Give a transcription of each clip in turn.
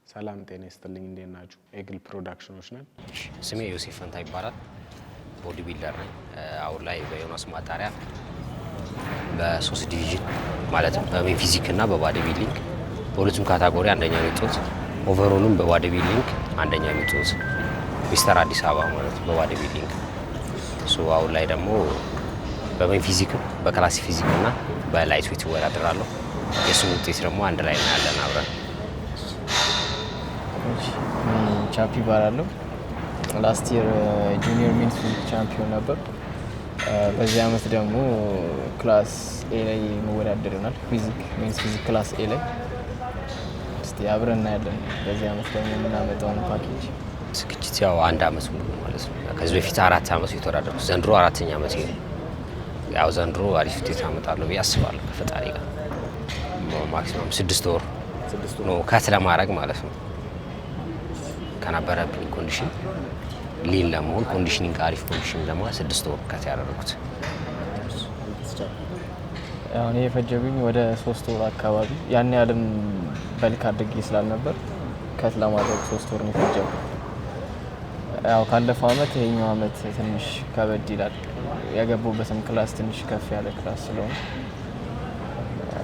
ሰላም ጤና ይስጥልኝ እንዴት ናችሁ? ኤግል ፕሮዳክሽኖች ነን። ስሜ ዮሴፍ ፈንታ ይባላል። ቦዲ ቢልደር ነኝ። አሁን ላይ በዮናስ ማጣሪያ በ3 ዲቪዥን ማለትም በሜን ፊዚክ እና በባዲ ቢልዲንግ በሁለቱም ካታጎሪ አንደኛ ነው የወጣሁት። ኦቨርኦልም በባዲ ቢልዲንግ አንደኛ ነው የወጣሁት። ሚስተር አዲስ አበባ ማለት በባዲ ቢልዲንግ አሁን ላይ ደግሞ በሜን ፊዚክ በክላሲ ፊዚክ እና በላይት ዌት እወዳደራለሁ። የሱ ውጤት ደግሞ አንድ ላይ ነው ያለን አብረን። ቻምፒ ይባላለሁ። ላስት ይር ጁኒየር ሜንስ ፊዚክ ቻምፒዮን ነበር። በዚህ አመት ደግሞ ክላስ ኤ ላይ መወዳደር ይሆናል። ፊዚክ ሜንስ ፊዚክ ክላስ ኤ ላይ እስቲ አብረን እናያለን። በዚህ አመት ደግሞ የምናመጣውን ፓኬጅ ዝግጅት ያው አንድ አመት ሙሉ ማለት ነው። ከዚህ በፊት 4 አመት የተወዳደርኩት ዘንድሮ 4ኛ አመት ነው። ያው ዘንድሮ አሪፍ ውጤት አመጣለሁ ብዬ አስባለሁ ከፈጣሪ ጋር። ማክሲመም 6 ወር ነው ከት ለማድረግ ማለት ነው ከነበረብኝ ኮንዲሽን ሊን ለመሆን ኮንዲሽኒንግ አሪፍ ኮንዲሽን ለማለት 6 ወር ከት ያደረኩት። አሁን የፈጀብኝ ወደ 3 ወር አካባቢ ያን ያህልም በልክ አድርጌ ስላልነበር ከት ለማድረግ 3 ወር ነው የፈጀው። ያው ካለፈው አመት ይሄኛው አመት ትንሽ ከበድ ይላል። ያገባሁበትም ክላስ ትንሽ ከፍ ያለ ክላስ ስለሆነ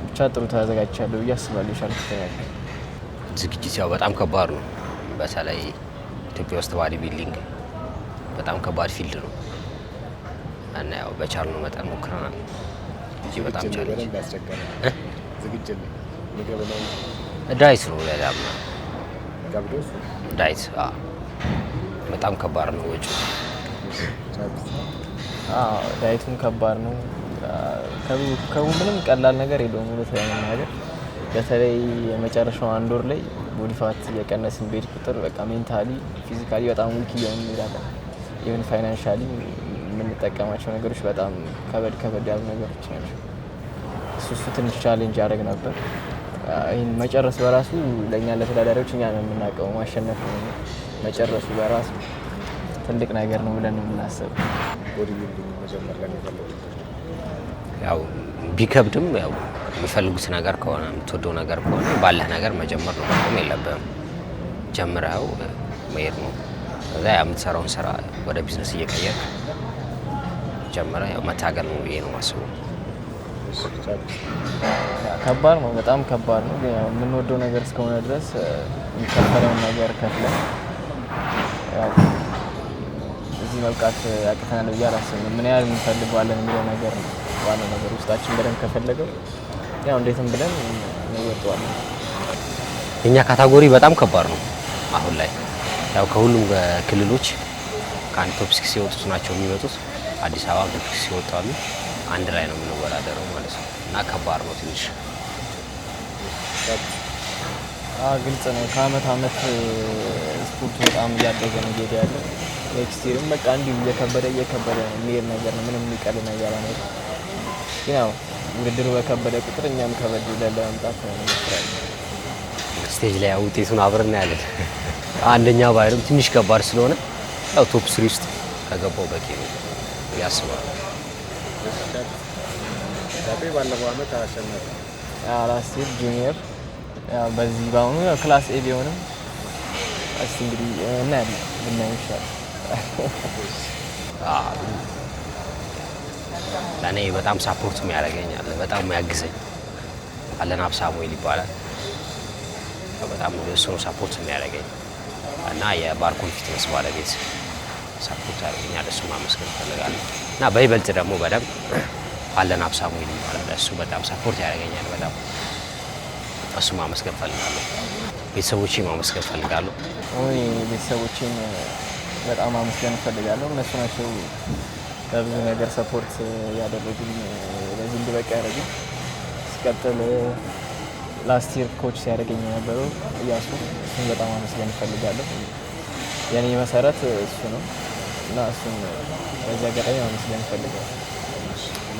ብቻ ጥሩ ተዘጋጅቻለሁ ብዬ አስባለሁ። ዝግጅት ያው በጣም ከባድ ነው። በተለይ ኢትዮጵያ ውስጥ ባዲ ቢልዲንግ በጣም ከባድ ፊልድ ነው እና ያው በቻልነው መጠን ሞክረናል እንጂ በጣም ቻሌንጅ ዝግጅት ነው። ምግብ ነው ዳይት ነው ያዳም ዳይት በጣም ከባድ ነው ወጪ። ዳይቱም ከባድ ነው። ከምንም ቀላል ነገር የለውም ማለት ነው። በተለይ የመጨረሻው አንድ ወር ላይ ቦዲ ፋት እየቀነስን በሄድ ቁጥር በቃ ሜንታሊ ፊዚካሊ በጣም ዊክ እየሆንን እንሄዳለን። ኢቨን ፋይናንሻሊ የምንጠቀማቸው ነገሮች በጣም ከበድ ያሉ ነገሮች ናቸው። እሱ ትንሽ ቻሌንጅ ያደርግ ነበር። ይህን መጨረስ በራሱ ለእኛ ለተወዳዳሪዎች እኛ ነው የምናውቀው፣ ማሸነፍ ነው። መጨረሱ በራሱ ትልቅ ነገር ነው ብለን ነው የምናስበው። ቦዲ ቢልዲንግ መጀመር ላይ ነው ያው ቢከብድም ያው የሚፈልጉት ነገር ከሆነ የምትወደው ነገር ከሆነ ባለህ ነገር መጀመር ነው። ማቆም የለብህም። ጀምረኸው መሄድ ነው። ከዛ የምትሰራውን ስራ ወደ ቢዝነስ እየቀየርክ ጀምረህ ያው መታገል ነው ብዬ ነው የማስበው። ከባድ ነው፣ በጣም ከባድ ነው። ግን ያው የምንወደው ነገር እስከሆነ ድረስ የሚከፈለውን ነገር ከፍለን ያው እዚህ መብቃት ያቅተናል ብዬ አላስብም። ምን ያህል እንፈልገዋለን የሚለው ነገር ነው ዋናው ነገር። ውስጣችን በደንብ ከፈለገው ያው እንዴትም ብለን እንወጣዋለን። የኛ ካታጎሪ በጣም ከባድ ነው አሁን ላይ። ያው ከሁሉም ክልሎች ከአንድ ቶፕ 6 የወጡት ናቸው የሚመጡት። አዲስ አበባ ቶፕ 6 ይወጣሉ። አንድ ላይ ነው የምንወዳደረው ማለት ነው እና ከባድ ነው ትንሽ። ግልጽ ነው። ከአመት አመት ስፖርቱ በጣም እያደገ ነው እየሄደ ያለ። ኔክስቲርም በቃ እንዲሁ እየከበደ የሚሄድ ነገር ነው። ምንም የሚቀል ነገር ነው። ግን ያው ውድድሩ በከበደ ቁጥር እኛም ከበድ ብለን ለመምጣት እንሞክራለን። ስቴጅ ላይ ውጤቱን አብረን እናያለን። አንደኛ ባይርም ትንሽ ከባድ ስለሆነ ያው ቶፕ 3 ውስጥ ከገባው በቂ ነው ያስባል። ባለፈው አመት አሸነፈ። ላስት ይር ጁኒየር ያው በዚህ ባሁኑ ክላስ ኤ ቢሆንም እስቲ እንግዲህ እናያለን ብናየው ይሻላል። ለእኔ በጣም ሳፖርት የሚያደርገኛል፣ በጣም የሚያግዘኝ አለን ሳሙኤል ይባላል። በጣም እሱ ነው ሳፖርት የሚያደርገኝ እና የባርኮን ፊትነስ ባለቤት ሳፖርት ያደርገኛል። እሱ ማመስገን እፈልጋለሁ እና በይበልጥ ደግሞ በደንብ አለን ሳሙኤል ይባላል። እሱ በጣም ሳፖርት ያደርገኛል። በጣም እሱ ማመስገን እፈልጋለሁ። ቤተሰቦቼን ማመስገን እፈልጋለሁ። ቤተሰቦቼን በጣም ማመስገን እፈልጋለሁ። እነሱ ናቸው በብዙ ነገር ሰፖርት ያደረጉኝ ለዚህ እንድበቃ ያደረጉኝ። ሲቀጥል ላስት ይር ኮች ሲያደርገኝ የነበረው እያሱ፣ እሱን በጣም ማመስገን እፈልጋለሁ። የኔ መሰረት እሱ ነው እና እሱን በዚህ አጋጣሚ ማመስገን እፈልጋለሁ።